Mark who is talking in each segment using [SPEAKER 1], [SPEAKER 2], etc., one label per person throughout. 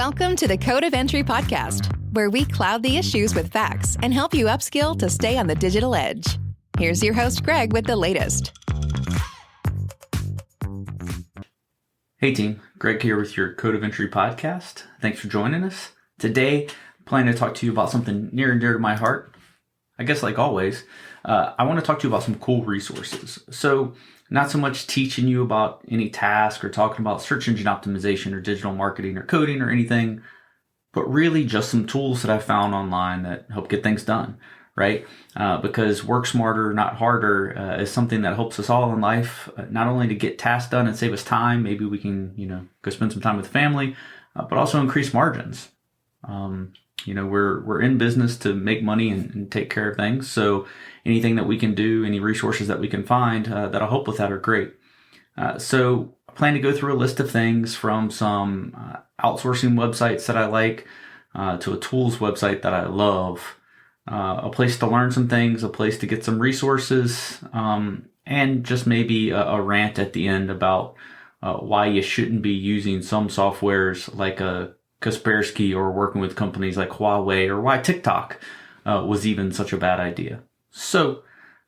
[SPEAKER 1] Welcome to the Code of Entry podcast, where we cloud the issues with facts and help you upskill to stay on the digital edge. Here's your host, Greg, with the latest.
[SPEAKER 2] Hey team, Greg here with your Code of Entry podcast. Thanks for joining us. Today, I'm planning to talk to you about something near and dear to my heart. I guess like always, I want to talk to you about some cool resources. So not so much teaching you about any task or talking about search engine optimization or digital marketing or coding or anything, but really just some tools that I found online that help get things done, right? Because work smarter, not harder is something that helps us all in life, not only to get tasks done and save us time. Maybe we can, go spend some time with family, but also increase margins. We're in business to make money and take care of things. So anything that we can do, any resources that we can find that'll help with that are great. So I plan to go through a list of things from some outsourcing websites that I like to a tools website that I love, a place to learn some things, a place to get some resources, and just maybe a rant at the end about why you shouldn't be using some softwares like a Kaspersky or working with companies like Huawei, or why TikTok was even such a bad idea. So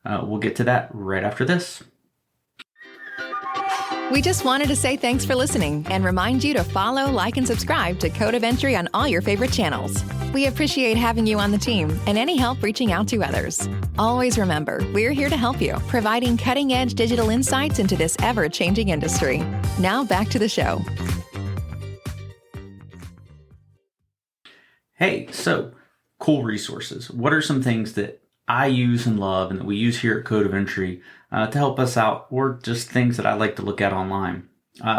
[SPEAKER 2] we'll get to that right after this.
[SPEAKER 1] We just wanted to say thanks for listening and remind you to follow, like, and subscribe to Code of Entry on all your favorite channels. We appreciate having you on the team and any help reaching out to others. Always remember, we're here to help you, providing cutting-edge digital insights into this ever-changing industry. Now back to the show.
[SPEAKER 2] Hey, so cool resources. What are some things that I use and love and that we use here at Code of Entry to help us out, or just things that I like to look at online?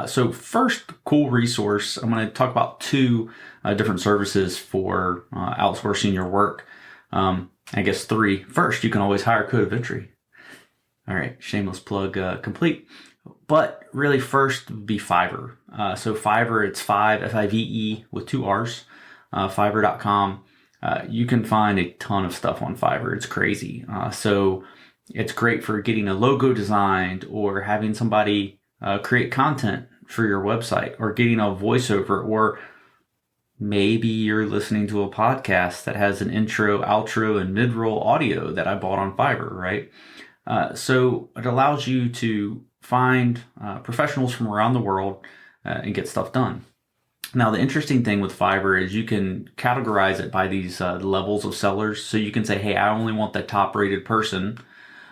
[SPEAKER 2] So first cool resource, I'm going to talk about two different services for outsourcing your work. I guess three. First, you can always hire Code of Entry. All right, shameless plug complete. But really first would be Fiverr. So Fiverr, it's Five with two R's. Fiverr.com. You can find a ton of stuff on Fiverr. It's crazy. So it's great for getting a logo designed, or having somebody create content for your website, or getting a voiceover, or maybe you're listening to a podcast that has an intro, outro, and mid-roll audio that I bought on Fiverr, right? So it allows you to find professionals from around the world and get stuff done. Now, the interesting thing with Fiverr is you can categorize it by these levels of sellers. So you can say, hey, I only want the top rated person,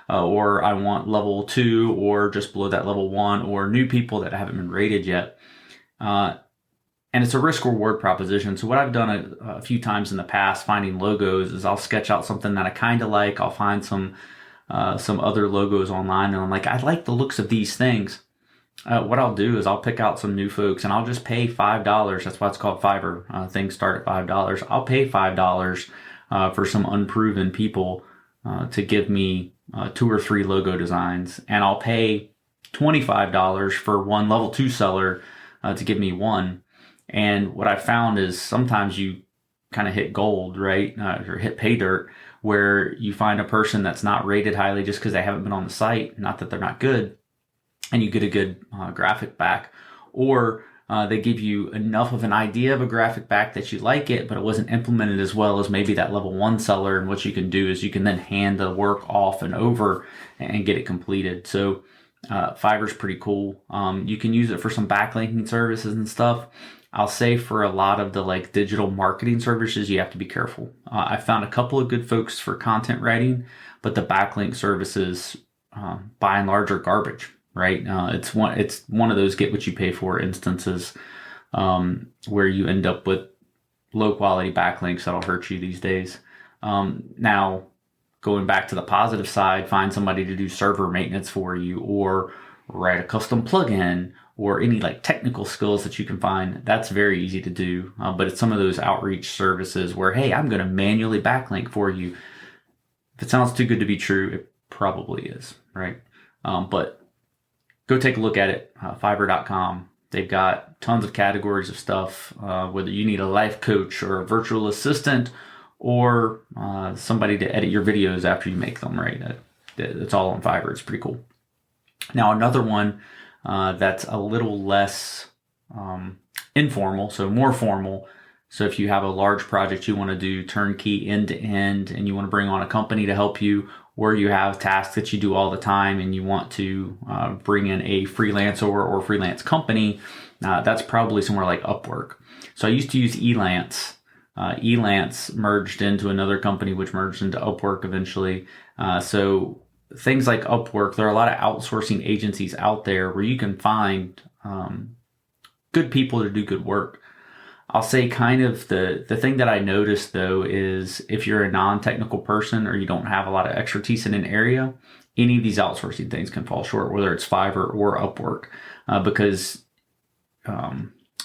[SPEAKER 2] or I want level 2, or just below that level 1, or new people that haven't been rated yet. And it's a risk reward proposition. So what I've done a few times in the past finding logos is I'll sketch out something that I kind of like. I'll find some other logos online, and I'm like, I like the looks of these things. What I'll do is I'll pick out some new folks and I'll just pay $5. That's why it's called Fiverr. Things start at $5. I'll pay $5 for some unproven people to give me 2 or 3 logo designs. And I'll pay $25 for one level 2 seller to give me one. And what I found is sometimes you kind of hit gold, right? Or hit pay dirt, where you find a person that's not rated highly just because they haven't been on the site. Not that they're not good. And you get a good graphic back, or they give you enough of an idea of a graphic back that you like it, but it wasn't implemented as well as maybe that level 1 seller. And what you can do is you can then hand the work off and over and get it completed. So Fiverr's pretty cool. You can use it for some backlinking services and stuff. I'll say for a lot of the digital marketing services, you have to be careful. I found a couple of good folks for content writing, but the backlink services by and large are garbage. Right. It's one of those get what you pay for instances where you end up with low quality backlinks that'll hurt you these days. Now, going back to the positive side, find somebody to do server maintenance for you, or write a custom plugin, or any technical skills that you can find. That's very easy to do. But it's some of those outreach services where, hey, I'm going to manually backlink for you. If it sounds too good to be true, it probably is. Right. But go take a look at it, Fiverr.com. They've got tons of categories of stuff, whether you need a life coach or a virtual assistant, or somebody to edit your videos after you make them, right? It's all on Fiverr. It's pretty cool. Now, another one that's a little less informal, so more formal. So if you have a large project you want to do turnkey end to end and you want to bring on a company to help you, or you have tasks that you do all the time and you want to bring in a freelancer or freelance company, that's probably somewhere like Upwork. So I used to use Elance. Elance merged into another company, which merged into Upwork eventually. So things like Upwork, there are a lot of outsourcing agencies out there where you can find good people to do good work. I'll say kind of the thing that I noticed though is if you're a non-technical person or you don't have a lot of expertise in an area, any of these outsourcing things can fall short, whether it's Fiverr or Upwork, because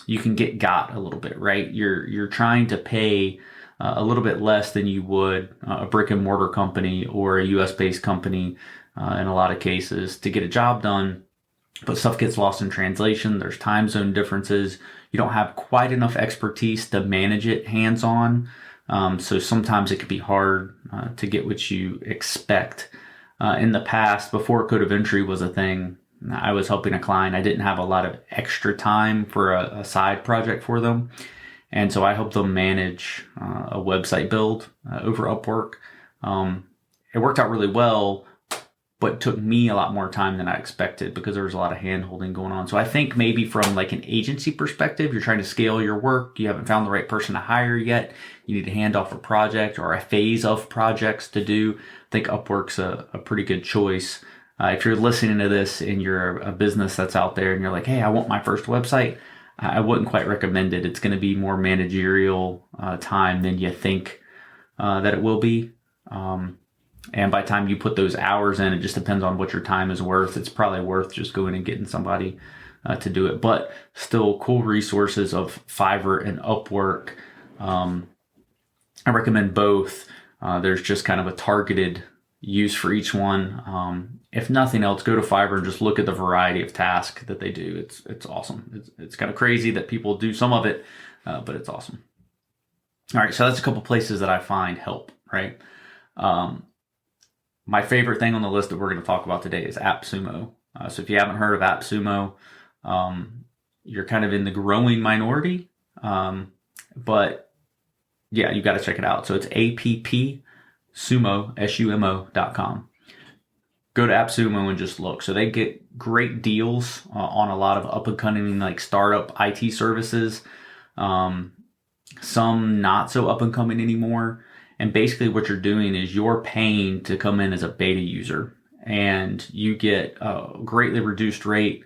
[SPEAKER 2] you can get got a little bit, right? You're trying to pay a little bit less than you would a brick and mortar company or a US based company in a lot of cases to get a job done. But stuff gets lost in translation. There's time zone differences. You don't have quite enough expertise to manage it hands-on. So sometimes it can be hard to get what you expect. In the past, before Code of Entry was a thing, I was helping a client. I didn't have a lot of extra time for a side project for them. And so I helped them manage a website build over Upwork. It worked out really well, but it took me a lot more time than I expected because there was a lot of hand-holding going on. So I think maybe from like an agency perspective, you're trying to scale your work. You haven't found the right person to hire yet. You need to hand off a project or a phase of projects to do. I think Upwork's a pretty good choice. If you're listening to this and you're a business that's out there and you're like, hey, I want my first website, I wouldn't quite recommend it. It's going to be more managerial time than you think that it will be. And by the time you put those hours in, it just depends on what your time is worth. It's probably worth just going and getting somebody to do it. But still, cool resources of Fiverr and Upwork. I recommend both. There's just kind of a targeted use for each one. If nothing else, go to Fiverr and just look at the variety of tasks that they do. It's awesome. It's kind of crazy that people do some of it, but it's awesome. All right, so that's a couple places that I find help, right? My favorite thing on the list that we're going to talk about today is AppSumo. So if you haven't heard of AppSumo, you're kind of in the growing minority. But yeah, you got to check it out. So it's appsumo, sumo.com. Go to AppSumo and just look. So they get great deals on a lot of up and coming like startup IT services. Some not so up and coming anymore. And basically what you're doing is you're paying to come in as a beta user and you get a greatly reduced rate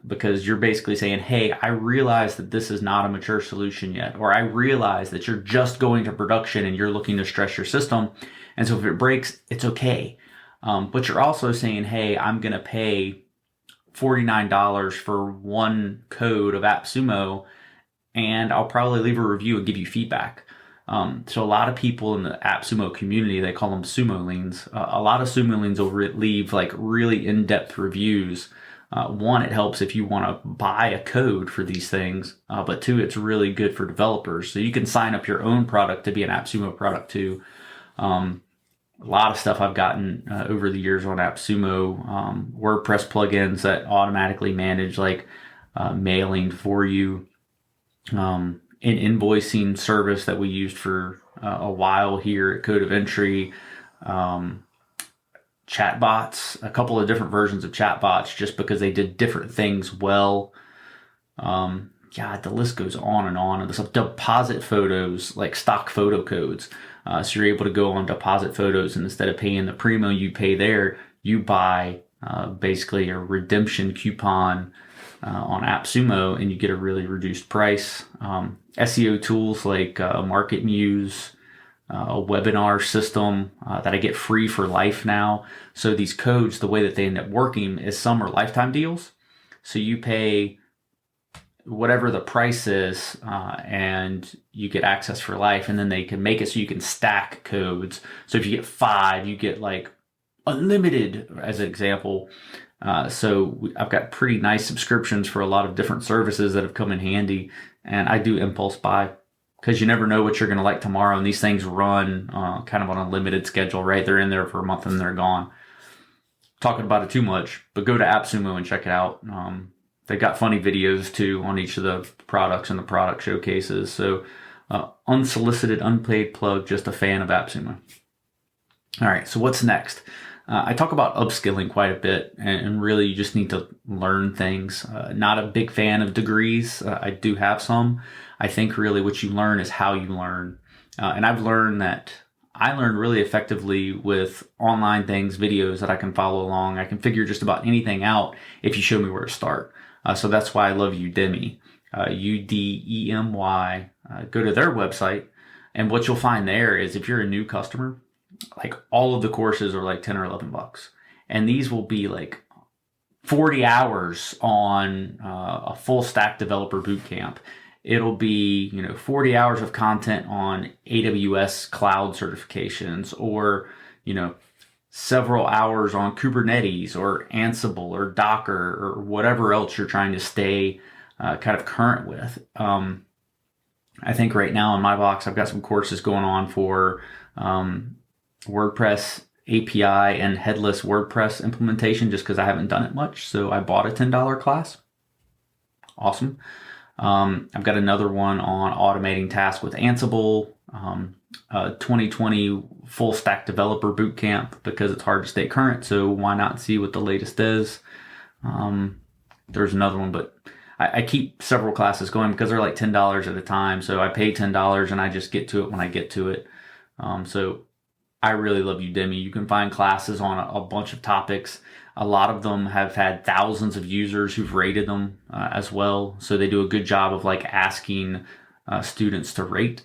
[SPEAKER 2] because you're basically saying, hey, I realize that this is not a mature solution yet, or I realize that you're just going to production and you're looking to stress your system. And so if it breaks, it's okay. But you're also saying, hey, I'm going to pay $49 for one code of AppSumo and I'll probably leave a review and give you feedback. So a lot of people in the AppSumo community, they call them Sumolings. A lot of Sumolings will leave like really in-depth reviews. One, it helps if you want to buy a code for these things. But two, it's really good for developers. So you can sign up your own product to be an AppSumo product too. A lot of stuff I've gotten over the years on AppSumo, WordPress plugins that automatically manage like mailing for you. An invoicing service that we used for a while here at Code of Entry, chatbots, a couple of different versions of chatbots just because they did different things well. God, the list goes on and on. And there's deposit photos, like stock photo codes. So you're able to go on deposit photos and instead of paying the primo you pay there, you buy basically a redemption coupon on AppSumo and you get a really reduced price. SEO tools like MarketMuse, a webinar system that I get free for life now. So these codes, the way that they end up working is some are lifetime deals. So you pay whatever the price is and you get access for life, and then they can make it so you can stack codes. So if you get 5, you get like unlimited as an example. So I've got pretty nice subscriptions for a lot of different services that have come in handy, and I do impulse buy because you never know what you're going to like tomorrow. And these things run kind of on a limited schedule, right? They're in there for a month and they're gone. Talking about it too much, but go to AppSumo and check it out. They've got funny videos too on each of the products and the product showcases. So unsolicited, unpaid plug, just a fan of AppSumo. All right, so what's next? I talk about upskilling quite a bit, and really you just need to learn things. Not a big fan of degrees. I do have some. I think really what you learn is how you learn. And I've learned that I learn really effectively with online things, videos that I can follow along. I can figure just about anything out if you show me where to start. So that's why I love Udemy, Udemy. Go to their website, and what you'll find there is if you're a new customer, like all of the courses are like 10 or 11 bucks. And these will be like 40 hours on a full stack developer bootcamp. It'll be, 40 hours of content on AWS cloud certifications, or, several hours on Kubernetes or Ansible or Docker or whatever else you're trying to stay kind of current with. I think right now in my box, I've got some courses going on for WordPress API and headless WordPress implementation, just because I haven't done it much. So I bought a $10 class. Awesome. I've got another one on automating tasks with Ansible, 2020 full stack developer bootcamp, because it's hard to stay current. So why not see what the latest is? There's another one, but I keep several classes going because they're like $10 at a time. So I pay $10 and I just get to it when I get to it. So I really love Udemy. You can find classes on a bunch of topics. A lot of them have had thousands of users who've rated them as well. So they do a good job of like asking students to rate.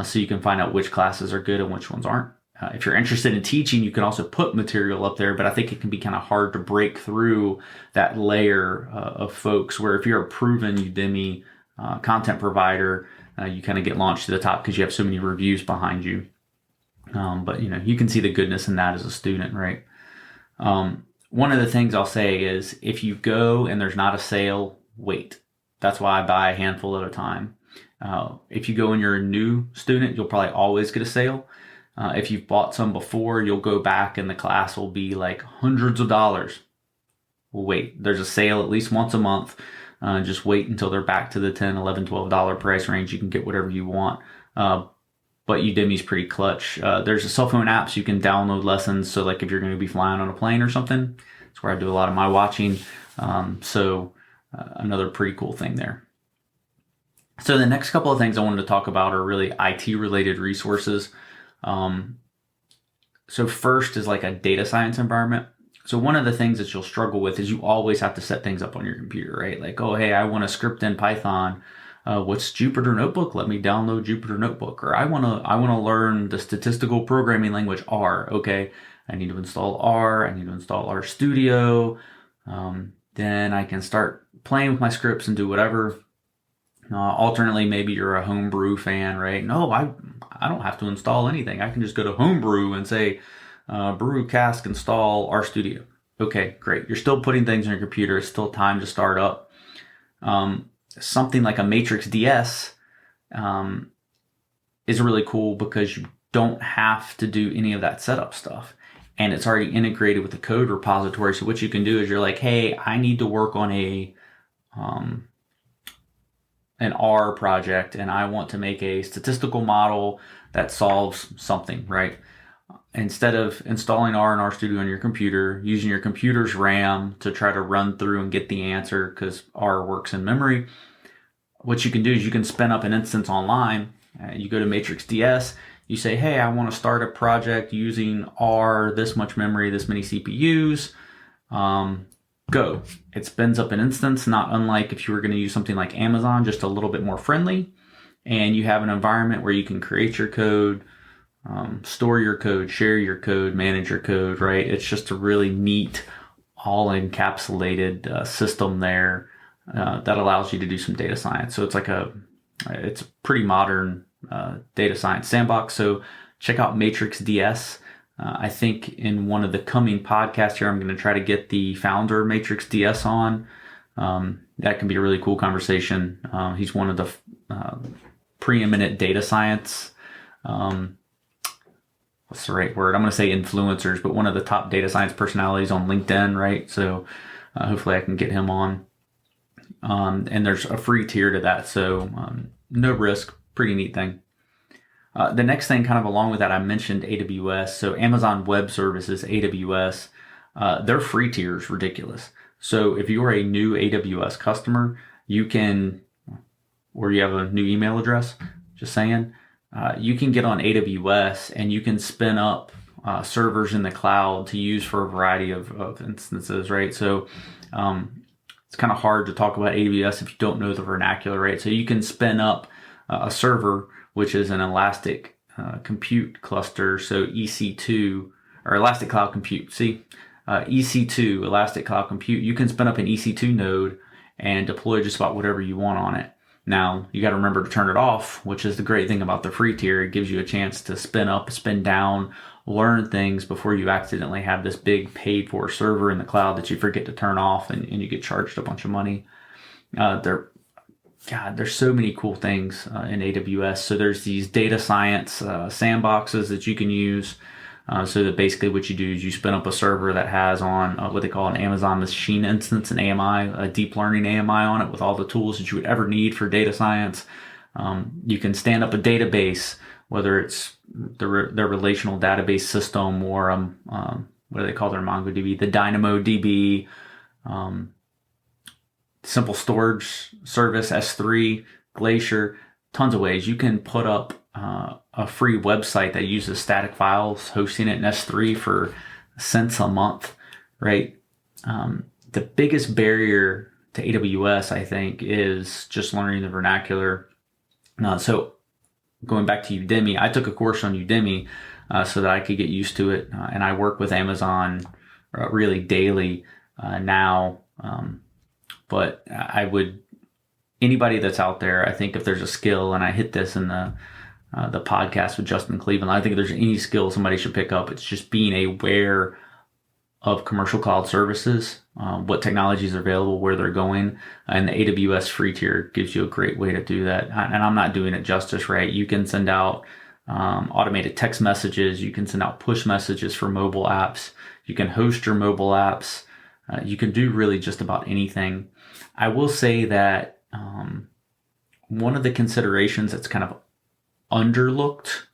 [SPEAKER 2] So you can find out which classes are good and which ones aren't. If you're interested in teaching, you can also put material up there, but I think it can be kind of hard to break through that layer of folks where if you're a proven Udemy content provider, you kind of get launched to the top because you have so many reviews behind you. But you can see the goodness in that as a student, right? One of the things I'll say is if you go and there's not a sale, wait. That's why I buy a handful at a time. If you go and you're a new student, you'll probably always get a sale. If you've bought some before, you'll go back and the class will be like hundreds of dollars. Well, wait, there's a sale at least once a month. Just wait until they're back to the $10, $11, $12 price range. You can get whatever you want. But Udemy's pretty clutch. There's a cell phone app so you can download lessons. So like if you're going to be flying on a plane or something, that's where I do a lot of my watching. Another pretty cool thing there. So the next couple of things I wanted to talk about are really IT related resources. So first is like a data science environment. So one of the things that you'll struggle with is you always have to set things up on your computer, right? Like, oh, hey, I want to script in Python. What's Jupyter Notebook? Let me download Jupyter Notebook. Or I want to learn the statistical programming language R. Okay, I need to install R. I need to install RStudio. Then I can start playing with my scripts and do whatever. Alternately, maybe you're a homebrew fan, right? No, I don't have to install anything. I can just go to homebrew and say, brew cask install RStudio. Okay, great. You're still putting things on your computer. It's still time to start up. Something like a Matrix DS is really cool because you don't have to do any of that setup stuff. And it's already integrated with the code repository. So what you can do is you're like, hey, I need to work on an R project and I want to make a statistical model that solves something, right? Instead of installing R and RStudio on your computer, using your computer's RAM to try to run through and get the answer because R works in memory, what you can do is you can spin up an instance online. You go to Matrix DS, you say, hey, I want to start a project using R, this much memory, this many CPUs. Go. It spins up an instance, not unlike if you were going to use something like Amazon, just a little bit more friendly. And you have an environment where you can create your code, store your code, share your code, manage your code, right? It's just a really neat, all encapsulated system there that allows you to do some data science. So it's it's a pretty modern data science sandbox. So check out Matrix DS. I think in one of the coming podcasts here, I'm going to try to get the founder of Matrix DS on. That can be a really cool conversation. He's one of the preeminent data science, what's the right word? I'm going to say influencers, but one of the top data science personalities on LinkedIn, right? So hopefully I can get him on. and there's a free tier to that. So no risk, pretty neat thing. The next thing kind of along with that, I mentioned AWS. So Amazon Web Services, AWS, their free tier is ridiculous. So if you're a new AWS customer, you can, or you have a new email address, just saying, you can get on AWS and you can spin up servers in the cloud to use for a variety of instances, right? So it's kind of hard to talk about AWS if you don't know the vernacular, right? So you can spin up a server, which is an elastic compute cluster. So EC2 or Elastic Cloud Compute. EC2, Elastic Cloud Compute. You can spin up an EC2 node and deploy just about whatever you want on it. Now, you got to remember to turn it off, which is the great thing about the free tier. It gives you a chance to spin up, spin down, learn things before you accidentally have this big paid for server in the cloud that you forget to turn off and you get charged a bunch of money. There's so many cool things in AWS. So there's these data science sandboxes that you can use. So that basically what you do is you spin up a server that has on what they call an Amazon machine instance, an AMI, a deep learning AMI on it with all the tools that you would ever need for data science. You can stand up a database, whether it's their relational database system or what do they call their MongoDB, the DynamoDB, simple storage service, S3, Glacier, tons of ways. You can put up a free website that uses static files, hosting it in S3 for cents a month, right? The biggest barrier to AWS, I think, is just learning the vernacular. So going back to Udemy, I took a course on Udemy so that I could get used to it. And I work with Amazon really daily now. But anybody that's out there, I think if there's a skill, and I hit this in the podcast with Justin Cleveland, I think if there's any skill somebody should pick up, it's just being aware of commercial cloud services, what technologies are available, where they're going. And the AWS free tier gives you a great way to do that. And I'm not doing it justice, right? You can send out automated text messages. You can send out push messages for mobile apps. You can host your mobile apps. You can do really just about anything. I will say that one of the considerations that's kind of overlooked,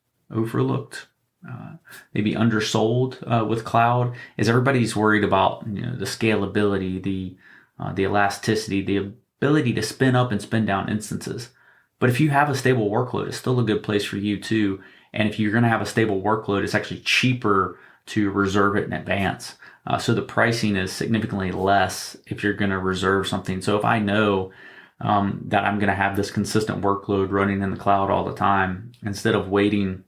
[SPEAKER 2] maybe undersold with cloud is everybody's worried about the scalability, the elasticity, the ability to spin up and spin down instances. But if you have a stable workload, it's still a good place for you too. And if you're going to have a stable workload, it's actually cheaper to reserve it in advance. So the pricing is significantly less if you're going to reserve something. So if I know that I'm going to have this consistent workload running in the cloud all the time, instead of waiting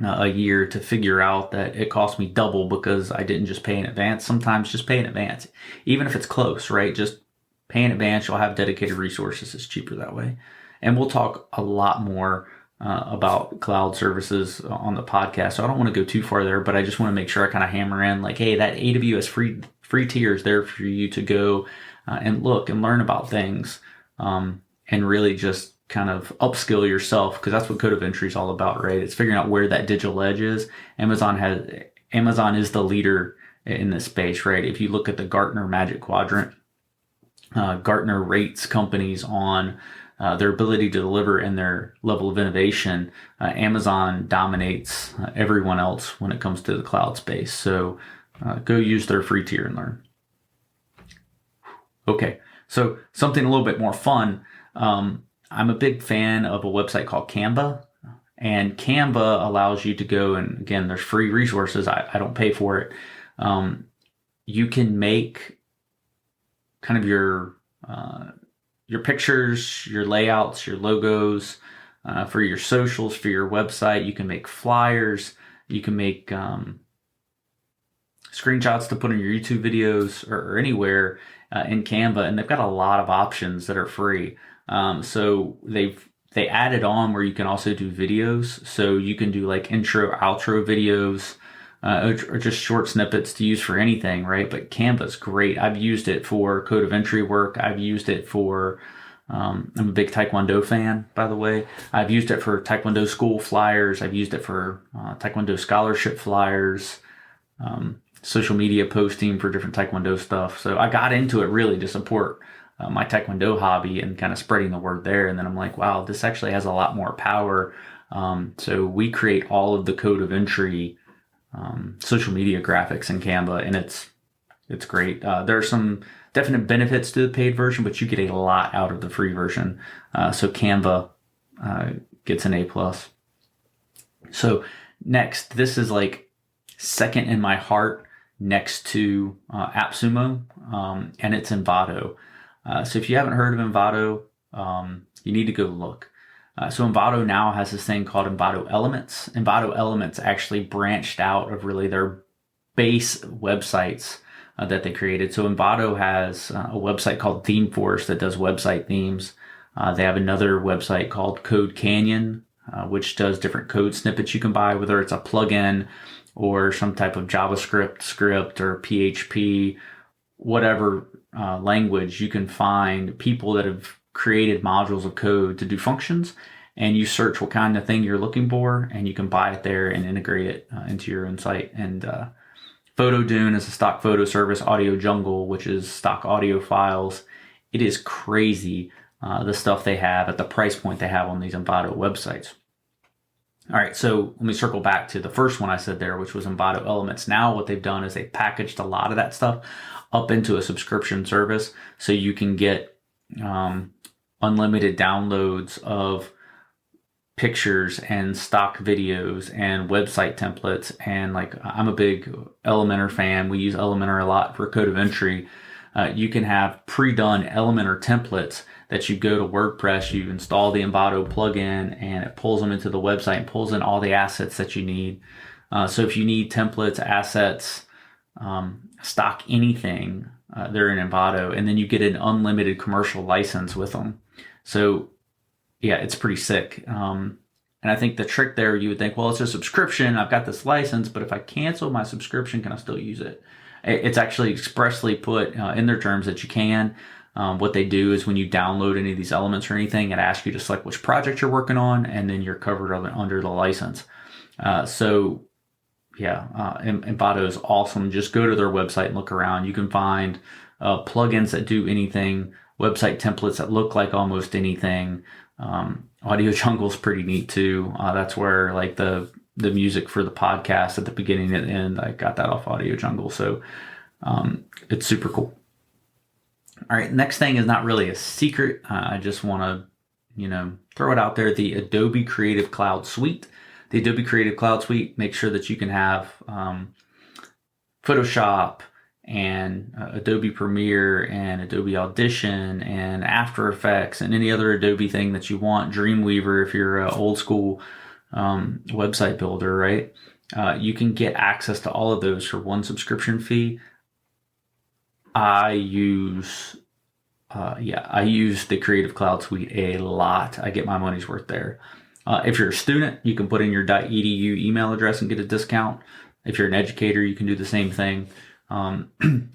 [SPEAKER 2] a year to figure out that it cost me double because I didn't just pay in advance. Sometimes just pay in advance, even if it's close, right? Just pay in advance. You'll have dedicated resources. It's cheaper that way. And we'll talk a lot more about cloud services on the podcast. So I don't want to go too far there, but I just want to make sure I kind of hammer in like, hey, that AWS free tier is there for you to go and look and learn about things and really just kind of upskill yourself, because that's what Code of Entry is all about, right? It's figuring out where that digital edge is. Amazon is the leader in this space, right? If you look at the Gartner Magic Quadrant, Gartner rates companies on their ability to deliver and their level of innovation. Amazon dominates everyone else when it comes to the cloud space. So go use their free tier and learn. Okay, so something a little bit more fun. I'm a big fan of a website called Canva. And Canva allows you to go, and again, there's free resources. I don't pay for it. You can make kind of your pictures, your layouts, your logos for your socials, for your website. You can make flyers. You can make screenshots to put in your YouTube videos or anywhere in Canva. And they've got a lot of options that are free. So they added on where you can also do videos. So you can do like intro, outro videos, or just short snippets to use for anything, right? But Canva's great. I've used it for Code of Entry work. I've used it for, I'm a big Taekwondo fan, by the way. I've used it for Taekwondo school flyers. I've used it for Taekwondo scholarship flyers, social media posting for different Taekwondo stuff. So I got into it really to support my Taekwondo hobby and kind of spreading the word there. And then I'm like, wow, this actually has a lot more power. So we create all of the code of entry social media graphics in Canva, and it's great. There are some definite benefits to the paid version, but you get a lot out of the free version. So Canva gets an A+. So next, this is like second in my heart next to AppSumo, and it's Envato. So if you haven't heard of Envato, you need to go look. So Envato now has this thing called Envato Elements. Envato Elements actually branched out of really their base websites that they created. So Envato has a website called ThemeForce that does website themes. They have another website called Code Canyon, which does different code snippets you can buy, whether it's a plugin or some type of JavaScript script or PHP, whatever language. You can find people that have created modules of code to do functions, and you search what kind of thing you're looking for, and you can buy it there and integrate it into your own site. And PhotoDune is a stock photo service. Audio Jungle, which is stock audio files. It is crazy the stuff they have at the price point they have on these Envato websites. All right, so let me circle back to the first one I said there, which was Envato Elements. Now what they've done is they packaged a lot of that stuff up into a subscription service, so you can get unlimited downloads of pictures and stock videos and website templates. And like, I'm a big Elementor fan. We use Elementor a lot for code of entry. You can have pre-done Elementor templates that you go to WordPress, you install the Envato plugin, and it pulls them into the website and pulls in all the assets that you need. So if you need templates, assets, stock anything, they're in Envato, and then you get an unlimited commercial license with them. So yeah, it's pretty sick. And I think the trick there, you would think, well, it's a subscription. I've got this license, but if I cancel my subscription, can I still use it? It's actually expressly put in their terms that you can. What they do is when you download any of these elements or anything, it asks you to select which project you're working on, and then you're covered under the license. So yeah, Envato is awesome. Just go to their website and look around. You can find plugins that do anything, website templates that look like almost anything. Audio Jungle is pretty neat too. That's where like the music for the podcast at the beginning and end, I got that off Audio Jungle. So it's super cool. All right, next thing is not really a secret. I just want to, throw it out there. The Adobe Creative Cloud Suite. The Adobe Creative Cloud Suite makes sure that you can have Photoshop and Adobe Premiere and Adobe Audition and After Effects and any other Adobe thing that you want. Dreamweaver, if you're an old school website builder, right? You can get access to all of those for one subscription fee. I use the Creative Cloud Suite a lot. I get my money's worth there. If you're a student, you can put in your .edu email address and get a discount. If you're an educator, you can do the same thing.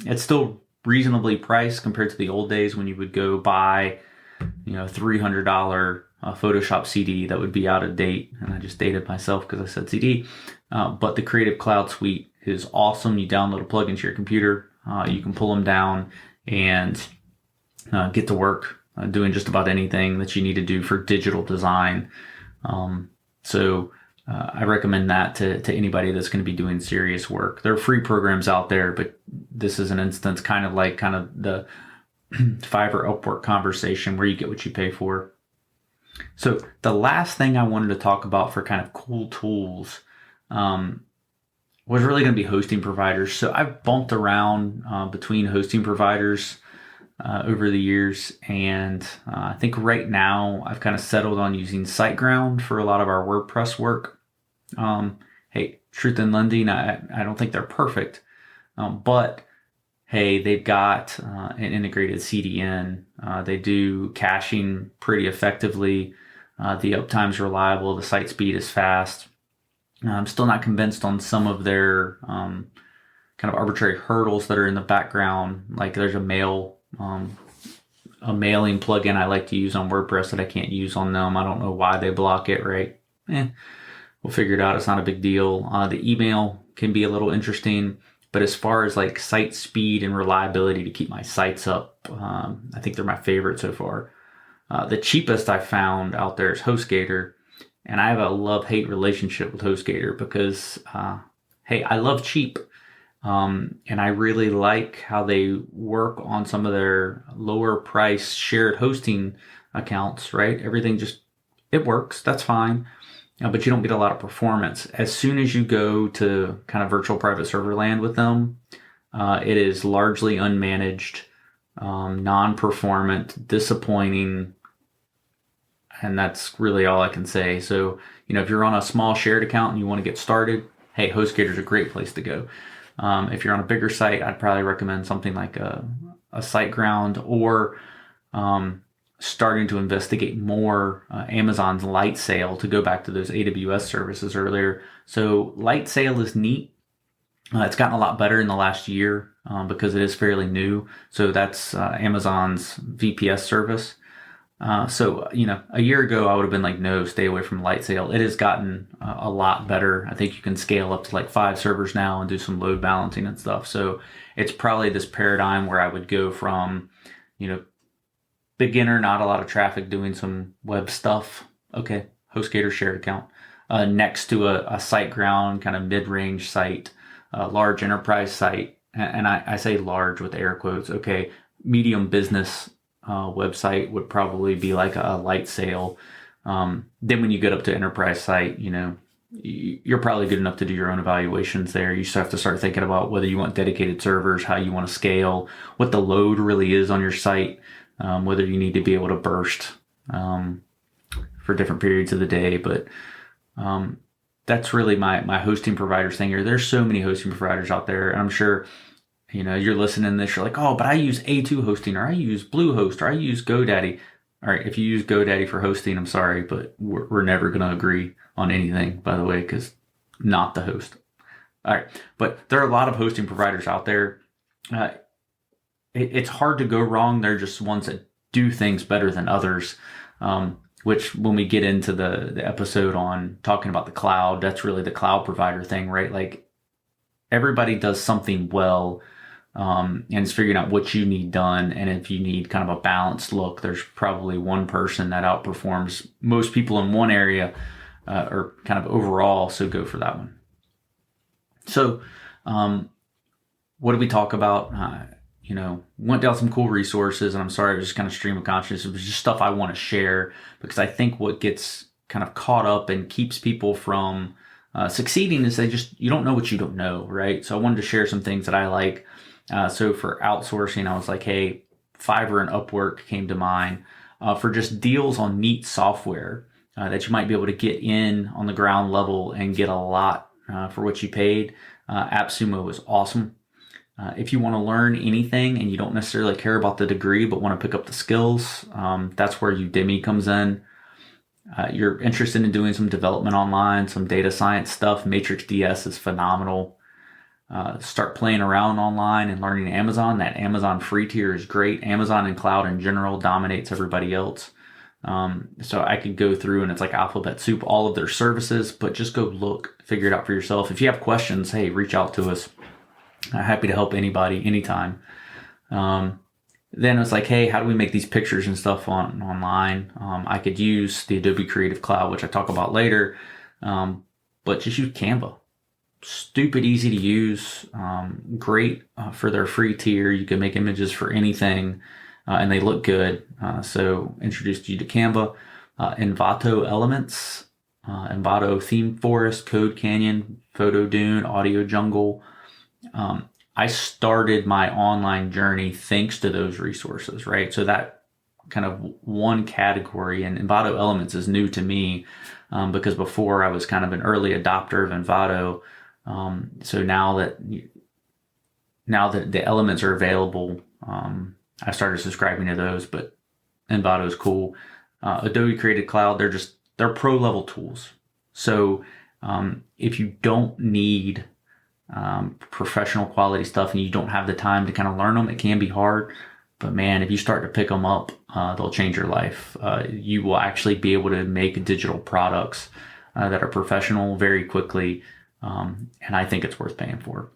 [SPEAKER 2] It's still reasonably priced compared to the old days when you would go buy, $300 Photoshop CD that would be out of date. And I just dated myself because I said CD. But the Creative Cloud Suite is awesome. You download a plugin to your computer. You can pull them down and get to work doing just about anything that you need to do for digital design. So I recommend that to anybody that's going to be doing serious work. There are free programs out there, but this is an instance kind of the Fiverr Upwork conversation where you get what you pay for. So the last thing I wanted to talk about for kind of cool tools was really going to be hosting providers. So I've bumped around between hosting providers over the years, and I think right now I've kind of settled on using SiteGround for a lot of our WordPress work. Hey, truth in lending, I don't think they're perfect, but hey, they've got an integrated CDN. They do caching pretty effectively. The uptime's reliable. The site speed is fast. I'm still not convinced on some of their kind of arbitrary hurdles that are in the background. Like there's a mailing plugin I like to use on WordPress that I can't use on them. I don't know why they block it, right? We'll figure it out. It's not a big deal. The email can be a little interesting. But as far as like site speed and reliability to keep my sites up, I think they're my favorite so far. The cheapest I found out there is HostGator. And I have a love-hate relationship with HostGator because, hey, I love cheap. And I really like how they work on some of their lower price shared hosting accounts, right? Everything just, it works. That's fine. But you don't get a lot of performance. As soon as you go to kind of virtual private server land with them, it is largely unmanaged, non-performant, disappointing. And that's really all I can say. So, if you're on a small shared account and you want to get started, hey, HostGator is a great place to go. If you're on a bigger site, I'd probably recommend something like a SiteGround or starting to investigate more Amazon's Light Sail, to go back to those AWS services earlier. So Light Sail is neat. It's gotten a lot better in the last year because it is fairly new. So that's Amazon's VPS service. So, a year ago, I would have been like, no, stay away from Light Sail. It has gotten a lot better. I think you can scale up to like 5 servers now and do some load balancing and stuff. So it's probably this paradigm where I would go from, beginner, not a lot of traffic, doing some web stuff. Okay, HostGator shared account. Next to a SiteGround kind of mid-range site, large enterprise site. And I say large with air quotes. Okay, medium business website would probably be like a Light Sail. Then when you get up to enterprise site, you're probably good enough to do your own evaluations there. You just have to start thinking about whether you want dedicated servers, how you want to scale, what the load really is on your site, whether you need to be able to burst for different periods of the day. But that's really my hosting providers thing here. There's so many hosting providers out there, and I'm sure you're listening to this, you're like, oh, but I use A2 hosting, or I use Bluehost, or I use GoDaddy. All right, if you use GoDaddy for hosting, I'm sorry, but we're never going to agree on anything, by the way, because not the host. All right, but there are a lot of hosting providers out there. It's hard to go wrong. They're just ones that do things better than others, which when we get into the episode on talking about the cloud, that's really the cloud provider thing, right? Like everybody does something well. And it's figuring out what you need done. And if you need kind of a balanced look, there's probably one person that outperforms most people in one area, or kind of overall. So go for that one. So, what did we talk about? Went down some cool resources, and I'm sorry, it was just kind of stream of consciousness. It was just stuff I want to share because I think what gets kind of caught up and keeps people from succeeding is you don't know what you don't know, right? So I wanted to share some things that I like. So for outsourcing, I was like, hey, Fiverr and Upwork came to mind for just deals on neat software that you might be able to get in on the ground level and get a lot for what you paid. AppSumo was awesome. If you want to learn anything and you don't necessarily care about the degree but want to pick up the skills, that's where Udemy comes in. You're interested in doing some development online, some data science stuff, Matrix DS is phenomenal. Start playing around online and learning Amazon. That Amazon free tier is great. Amazon and cloud in general dominates everybody else. So I could go through and it's like alphabet soup, all of their services, but just go look, figure it out for yourself. If you have questions, hey, reach out to us. Happy to help anybody, anytime. Then it's like, hey, how do we make these pictures and stuff online? I could use the Adobe Creative Cloud, which I talk about later, but just use Canva. Stupid easy to use, great for their free tier. You can make images for anything, and they look good. So introduced you to Canva, Envato Elements, Envato Theme Forest, Code Canyon, Photo Dune, Audio Jungle. I started my online journey thanks to those resources, right? So that kind of one category, and Envato Elements is new to me because before I was kind of an early adopter of Envato. So now that the elements are available, I started subscribing to those, but Envato is cool. Adobe Creative Cloud, they're pro level tools. So, if you don't need, professional quality stuff and you don't have the time to kind of learn them, it can be hard, but man, if you start to pick them up, they'll change your life. You will actually be able to make digital products, that are professional very quickly. And I think it's worth paying for.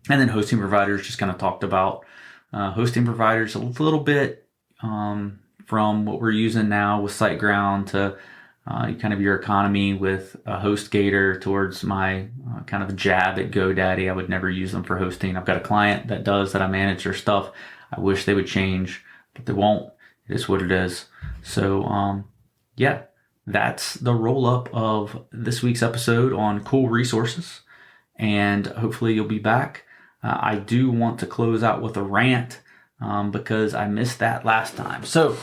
[SPEAKER 2] And then hosting providers, just kind of talked about hosting providers a little bit from what we're using now with SiteGround to kind of your economy with HostGator towards my kind of jab at GoDaddy. I would never use them for hosting. I've got a client that does that. I manage their stuff. I wish they would change, but they won't. It is what it is. So yeah, that's the roll up of this week's episode on cool resources. And hopefully you'll be back. I do want to close out with a rant because I missed that last time. So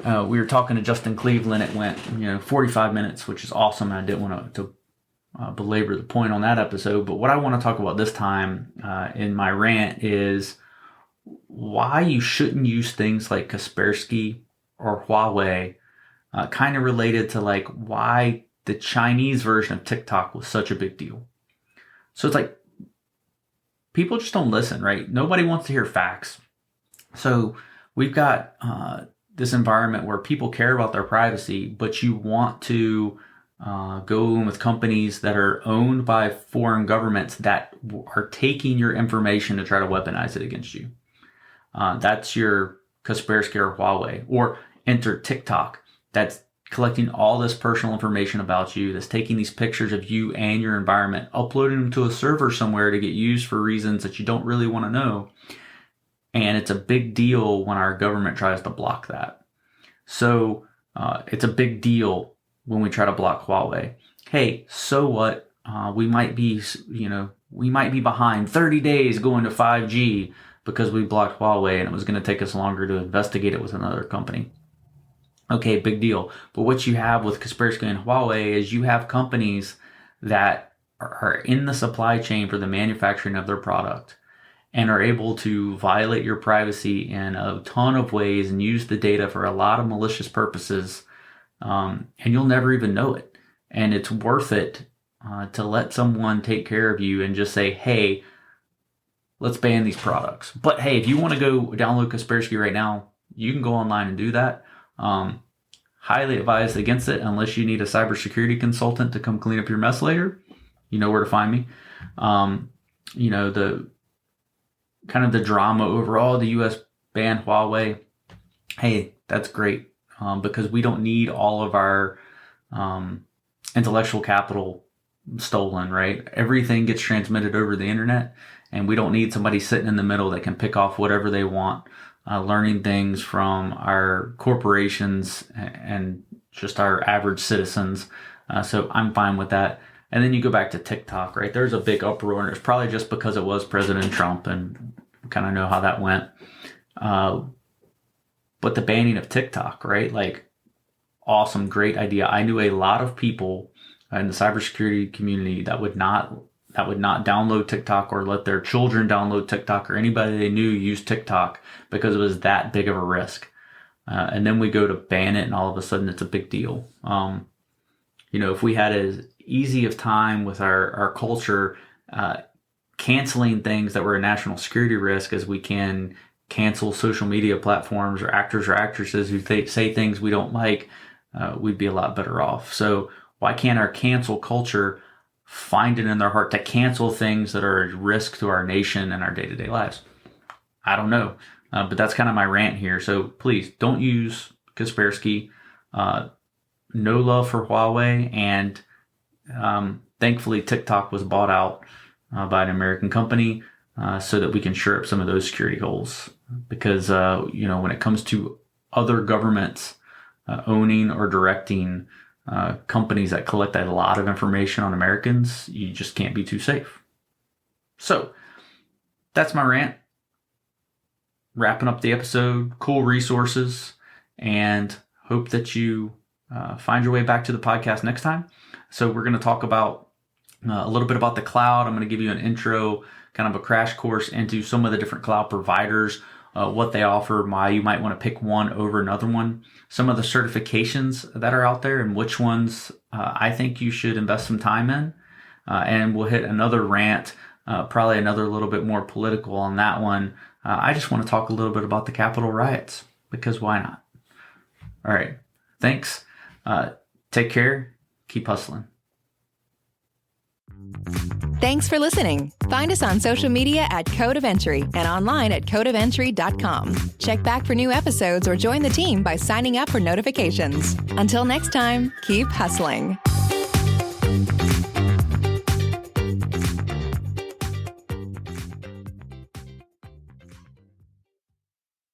[SPEAKER 2] we were talking to Justin Cleveland. It went 45 minutes, which is awesome. And I didn't want to belabor the point on that episode. But what I want to talk about this time in my rant is why you shouldn't use things like Kaspersky or Huawei, kind of related to like why the Chinese version of TikTok was such a big deal. So it's like people just don't listen, right? Nobody wants to hear facts. So we've got this environment where people care about their privacy, but you want to go in with companies that are owned by foreign governments that are taking your information to try to weaponize it against you. That's your Kaspersky or Huawei. Or enter TikTok. That's collecting all this personal information about you, that's taking these pictures of you and your environment, uploading them to a server somewhere to get used for reasons that you don't really want to know. And it's a big deal when our government tries to block that. So it's a big deal when we try to block Huawei. Hey, so what? We might be behind 30 days going to 5G because we blocked Huawei and it was going to take us longer to investigate it with another company. Okay, big deal. But what you have with Kaspersky and Huawei is you have companies that are in the supply chain for the manufacturing of their product and are able to violate your privacy in a ton of ways and use the data for a lot of malicious purposes, and you'll never even know it. And it's worth it to let someone take care of you and just say, hey, let's ban these products. But hey, if you want to go download Kaspersky right now, you can go online and do that. Highly advised against it unless you need a cybersecurity consultant to come clean up your mess later. You know where to find me. The kind of the drama overall, the U.S. banned Huawei. Hey, that's great because we don't need all of our intellectual capital stolen, right? Everything gets transmitted over the internet, and we don't need somebody sitting in the middle that can pick off whatever they want. Learning things from our corporations and just our average citizens. So I'm fine with that. And then you go back to TikTok, right? There's a big uproar, and it's probably just because it was President Trump, and we kind of know how that went. But the banning of TikTok, right? Like, awesome, great idea. I knew a lot of people in the cybersecurity community that would not download TikTok or let their children download TikTok or anybody they knew use TikTok because it was that big of a risk. And then we go to ban it and all of a sudden it's a big deal. If we had as easy of time with our culture canceling things that were a national security risk as we can cancel social media platforms or actors or actresses who say things we don't like, we'd be a lot better off. So why can't our cancel culture find it in their heart to cancel things that are a risk to our nation and our day-to-day lives? I don't know. But that's kind of my rant here. So please don't use Kaspersky. No love for Huawei. And thankfully, TikTok was bought out by an American company so that we can shore up some of those security holes. Because, when it comes to other governments owning or directing companies that collect a lot of information on Americans, you just can't be too safe. So that's my rant. Wrapping up the episode, cool resources, and hope that you find your way back to the podcast next time. So we're going to talk about a little bit about the cloud. I'm going to give you an intro, kind of a crash course into some of the different cloud providers, what they offer, why you might want to pick one over another one, some of the certifications that are out there and which ones I think you should invest some time in. And we'll hit another rant, probably another little bit more political on that one. I just want to talk a little bit about the Capitol riots because why not? All right. Thanks. Take care. Keep hustling.
[SPEAKER 1] Thanks for listening. Find us on social media at Code of Entry and online at codeofentry.com. Check back for new episodes or join the team by signing up for notifications. Until next time, keep hustling.